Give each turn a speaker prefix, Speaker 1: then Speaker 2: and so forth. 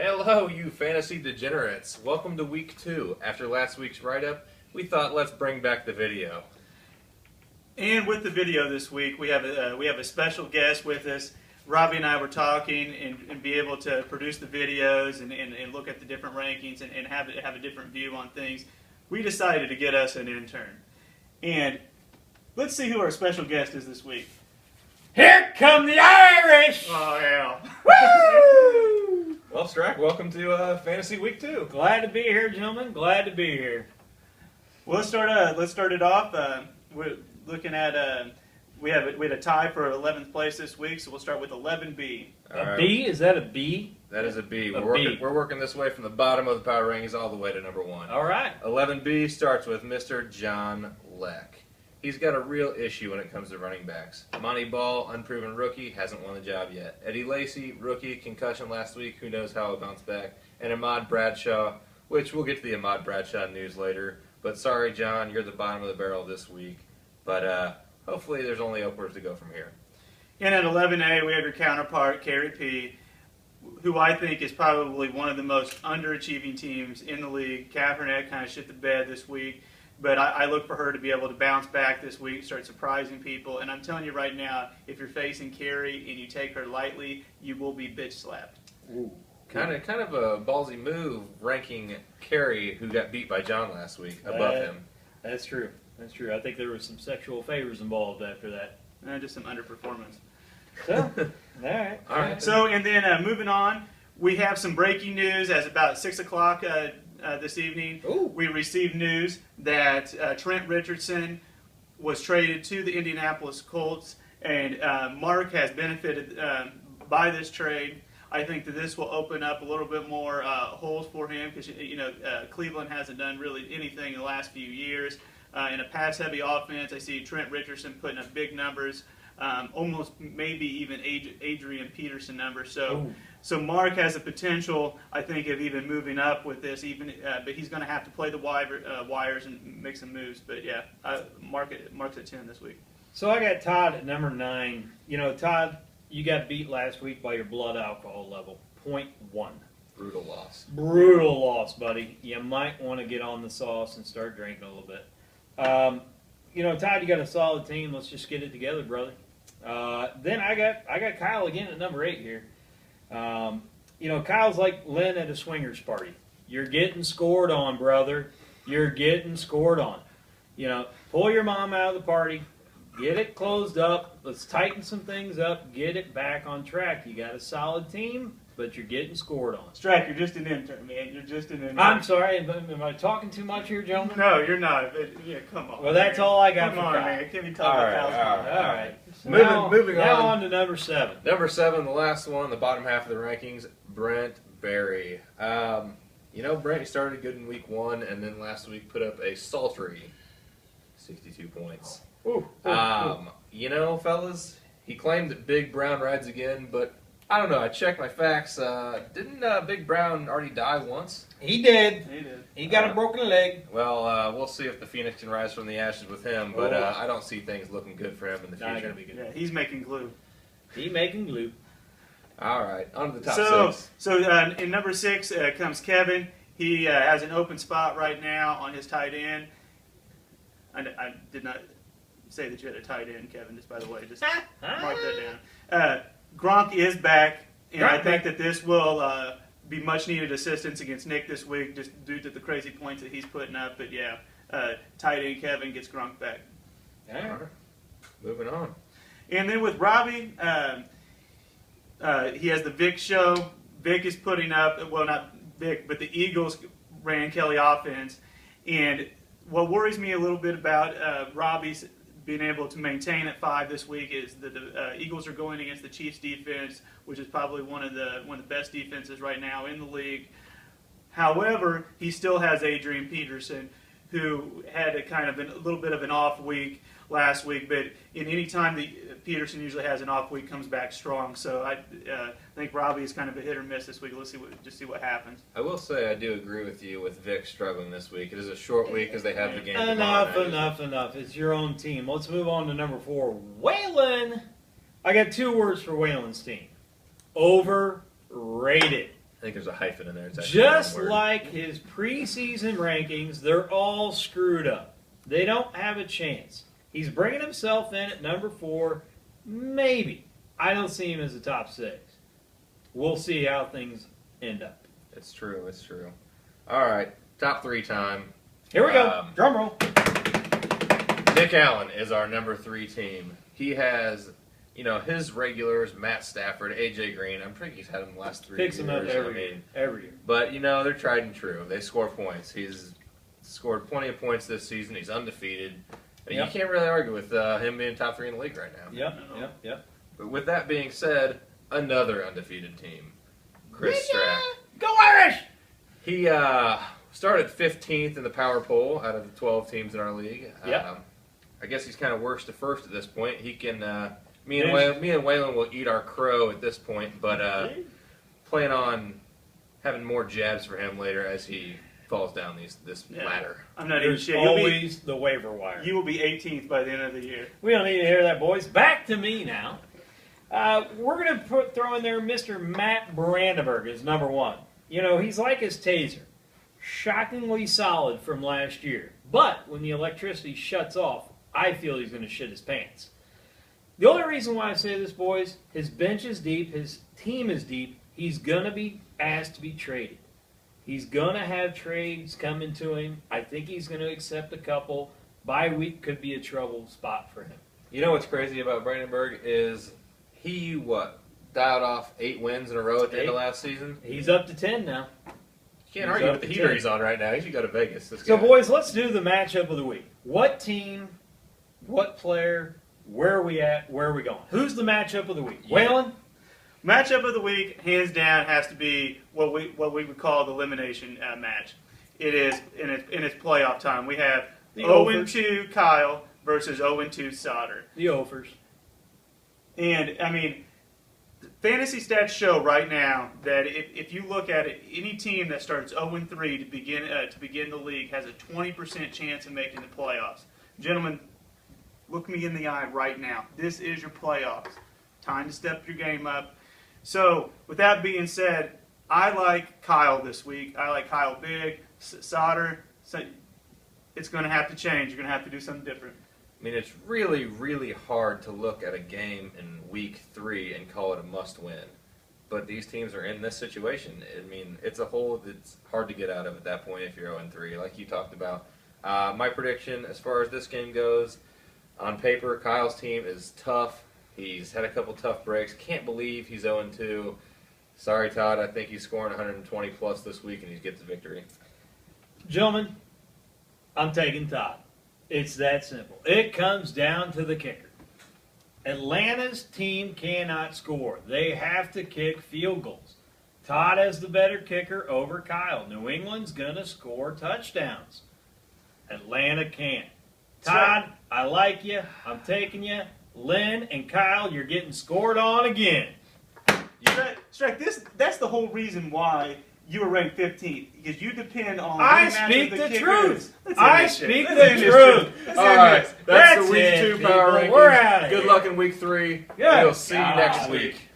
Speaker 1: Hello, you fantasy degenerates. Welcome to week 2. After last week's write-up, we thought let's bring back the video.
Speaker 2: And with the video this week, we have a special guest with us. Robbie and I were talking and be able to produce the videos and look at the different rankings and have a different view on things. We decided to get us an intern. And let's see who our special guest is this week.
Speaker 3: Here come the Irish!
Speaker 2: Oh, yeah.
Speaker 3: Woo!
Speaker 1: Well, Strack, welcome to Fantasy Week 2.
Speaker 3: Glad to be here, gentlemen. Glad to be here.
Speaker 2: Well, let's start it off. We're looking at we had a tie for 11th place this week, so we'll start with 11B.
Speaker 3: A B? Is that a B?
Speaker 1: That is a B.
Speaker 3: A
Speaker 1: We're
Speaker 3: B.
Speaker 1: working this way from the bottom of the power rankings all the way to number 1.
Speaker 3: All right.
Speaker 1: 11B starts with Mr. John Leck. He's got a real issue when it comes to running backs. Monty Ball, unproven rookie, hasn't won the job yet. Eddie Lacy, rookie, concussion last week, who knows how he'll bounce back. And Ahmad Bradshaw, which we'll get to the Ahmad Bradshaw news later. But sorry, John, you're the bottom of the barrel this week. But hopefully there's only upwards to go from here.
Speaker 2: And at 11A, we have your counterpart, Kerry P., who I think is probably one of the most underachieving teams in the league. Kaepernick kind of shit the bed this week, but I look for her to be able to bounce back this week, start surprising people. And I'm telling you right now, if you're facing Kerry and you take her lightly, you will be bitch slapped.
Speaker 3: Ooh.
Speaker 1: Kind of a ballsy move ranking Kerry, who got beat by John last week, above him.
Speaker 3: That's true. That's true. I think there was some sexual favors involved after that.
Speaker 2: Just some underperformance.
Speaker 3: So, all right.
Speaker 1: All right.
Speaker 2: So, and then moving on, we have some breaking news as about 6 o'clock this evening.
Speaker 3: Ooh.
Speaker 2: We received news that Trent Richardson was traded to the Indianapolis Colts, and Mark has benefited by this trade. I think that this will open up a little bit more holes for him because Cleveland hasn't done really anything in the last few years. In a pass-heavy offense, I see Trent Richardson putting up big numbers, almost maybe even Adrian Peterson numbers. So Mark has the potential, I think, of even moving up with this. But he's going to have to play the wires and make some moves. But yeah, Mark's at 10 this week.
Speaker 3: So I got Todd at number 9. You know, Todd, you got beat last week by your blood alcohol level, 0.1.
Speaker 1: Brutal loss.
Speaker 3: Brutal loss, buddy. You might want to get on the sauce and start drinking a little bit. Todd, you got a solid team. Let's just get it together, brother. Then I got Kyle again at number 8 here. Kyle's like Lynn at a swingers party. You're getting scored on, brother. You're getting scored on. Pull your mom out of the party. Get it closed up. Let's tighten some things up. Get it back on track. You got a solid team, but you're getting scored on.
Speaker 2: Strack, you're just an intern, man. You're just an intern.
Speaker 3: I'm sorry. Am I talking too much here, gentlemen?
Speaker 2: No, you're not. But, yeah, come on.
Speaker 3: Well, that's all I got
Speaker 2: Come
Speaker 3: for
Speaker 2: on,
Speaker 3: Kyle.
Speaker 2: man. Can't be talking about Kyle's
Speaker 3: All right.
Speaker 1: Moving
Speaker 3: now
Speaker 1: on.
Speaker 3: on to number 7.
Speaker 1: Number 7, the last one, the bottom half of the rankings, Brent Berry. Brent, he started good in week 1, and then last week put up a sultry 62 points.
Speaker 3: Ooh.
Speaker 1: Fellas, he claimed that Big Brown rides again, but I don't know. I checked my facts. Didn't Big Brown already die once?
Speaker 3: He did.
Speaker 2: He did.
Speaker 3: He got a broken leg.
Speaker 1: Well, we'll see if the Phoenix can rise from the ashes with him, but I don't see things looking good for him in the
Speaker 3: Not
Speaker 1: future.
Speaker 3: gonna be good.
Speaker 2: Yeah, he's making glue.
Speaker 3: He making glue.
Speaker 1: All right, on to the top 6.
Speaker 2: So in number 6 comes Kevin. He has an open spot right now on his tight end. I did not say that you had a tight end, Kevin, just by the way. Just mark that down. Gronk is back, and I think that this will be much-needed assistance against Nick this week, just due to the crazy points that he's putting up. But yeah, tight end Kevin gets Gronk back.
Speaker 1: All right, moving on.
Speaker 2: And then with Robbie, he has the Vic show. Vic is putting up, well, not Vic, but the Eagles ran Kelly offense. And what worries me a little bit about Robbie's being able to maintain at 5 this week is that the Eagles are going against the Chiefs defense, which is probably one of the best defenses right now in the league. However, he still has Adrian Peterson, who had a little bit of an off week last week, but in any time that Peterson usually has an off week, comes back strong. So I think Robbie is kind of a hit or miss this week. Let's see what happens.
Speaker 1: I will say I do agree with you with Vic struggling this week. It is a short week because they have the game.
Speaker 3: Enough. It's your own team. Let's move on to number 4. Waylon. I got 2 words for Waylon's team. Overrated.
Speaker 1: think there's a hyphen in there. It's actually
Speaker 3: Just
Speaker 1: one word.
Speaker 3: like his preseason rankings, they're all screwed up. They don't have a chance. He's bringing himself in at number 4. Maybe. I don't see him as a top 6. We'll see how things end up.
Speaker 1: It's true. It's true. All right, top 3 time.
Speaker 3: Here we go. Drum roll.
Speaker 1: Nick Allen is our number 3 team. He has, his regulars, Matt Stafford, A.J. Green. I'm pretty he's had him the last 3
Speaker 3: Picks
Speaker 1: years.
Speaker 3: him up every year.
Speaker 1: But, they're tried and true. They score points. He's scored plenty of points this season. He's undefeated. And
Speaker 3: Yep.
Speaker 1: you can't really argue with him being top 3 in the league right now.
Speaker 3: Yep.
Speaker 1: But with that being said, another undefeated team, Chris Strack.
Speaker 3: Go Irish!
Speaker 1: He started 15th in the power poll out of the 12 teams in our league.
Speaker 3: Yep.
Speaker 1: I guess he's kind of worst to first at this point. He can. Me and Waylon will eat our crow at this point, but plan on having more jabs for him later as he falls down this ladder.
Speaker 2: I'm not even
Speaker 3: There's
Speaker 2: sure.
Speaker 3: always the waiver wire.
Speaker 2: You will be 18th by the end of the year.
Speaker 3: We don't need to hear that, boys. Back to me now. We're going to throw in there Mr. Matt Brandenburg as number 1. He's like his taser. Shockingly solid from last year. But when the electricity shuts off, I feel he's going to shit his pants. The only reason why I say this, boys, his bench is deep, his team is deep. He's going to be asked to be traded. He's going to have trades coming to him. I think he's going to accept a couple. Bye week could be a trouble spot for him.
Speaker 1: You know what's crazy about Brandenburg is he, dialed off 8 wins in a row at the end of last season?
Speaker 3: He's up to 10 now.
Speaker 1: You can't
Speaker 3: He's
Speaker 1: argue
Speaker 3: up
Speaker 1: with the
Speaker 3: to
Speaker 1: heater
Speaker 3: 10.
Speaker 1: he's on right now. He should go to Vegas.
Speaker 3: So, boys, let's do the matchup of the week. What team, what player, where are we at, where are we going? Who's the matchup of the week?
Speaker 1: Yeah.
Speaker 3: Waylon?
Speaker 2: Matchup of the week, hands down, has to be what we would call the elimination match. It is in its playoff time. We have
Speaker 3: The
Speaker 2: 0-2 Kyle versus 0-2 Sauter.
Speaker 3: The Offers.
Speaker 2: And, fantasy stats show right now that if you look at it, any team that starts 0-3 to begin the league has a 20% chance of making the playoffs. Gentlemen, look me in the eye right now. This is your playoffs. Time to step your game up. So, with that being said, I like Kyle this week. I like Kyle big. Sauter, so it's going to have to change. You're going to have to do something different.
Speaker 1: I mean, it's really, really hard to look at a game in week 3 and call it a must-win. But these teams are in this situation. I mean, it's a hole that's hard to get out of at that point if you're 0-3, like you talked about. My prediction as far as this game goes, on paper, Kyle's team is tough. He's had a couple tough breaks. Can't believe he's 0-2. Sorry, Todd. I think he's scoring 120-plus this week, and he gets the victory.
Speaker 3: Gentlemen, I'm taking Todd. It's that simple. It comes down to the kicker. Atlanta's team cannot score. They have to kick field goals. Todd has the better kicker over Kyle. New England's going to score touchdowns. Atlanta can't. Todd, I like you. I'm taking you. Lynn and Kyle, you're getting scored on again.
Speaker 2: Strike, that's the whole reason why you were ranked 15th, because you depend on.
Speaker 3: I
Speaker 2: winning
Speaker 3: speak
Speaker 2: matches with
Speaker 3: the
Speaker 2: kickers.
Speaker 3: truth.
Speaker 2: Let's
Speaker 3: I
Speaker 2: end this shit.
Speaker 3: speak
Speaker 2: Let's
Speaker 3: the
Speaker 2: end this
Speaker 3: truth.
Speaker 2: shit. Let's
Speaker 1: All
Speaker 2: end
Speaker 1: right,
Speaker 2: this.
Speaker 1: that's
Speaker 3: That's
Speaker 1: the week
Speaker 3: it,
Speaker 1: 2 power
Speaker 3: people.
Speaker 1: rankings.
Speaker 3: We're outta
Speaker 1: Good
Speaker 3: here.
Speaker 1: luck in week 3.
Speaker 2: Yeah.
Speaker 1: We'll see you next
Speaker 3: God.
Speaker 1: week.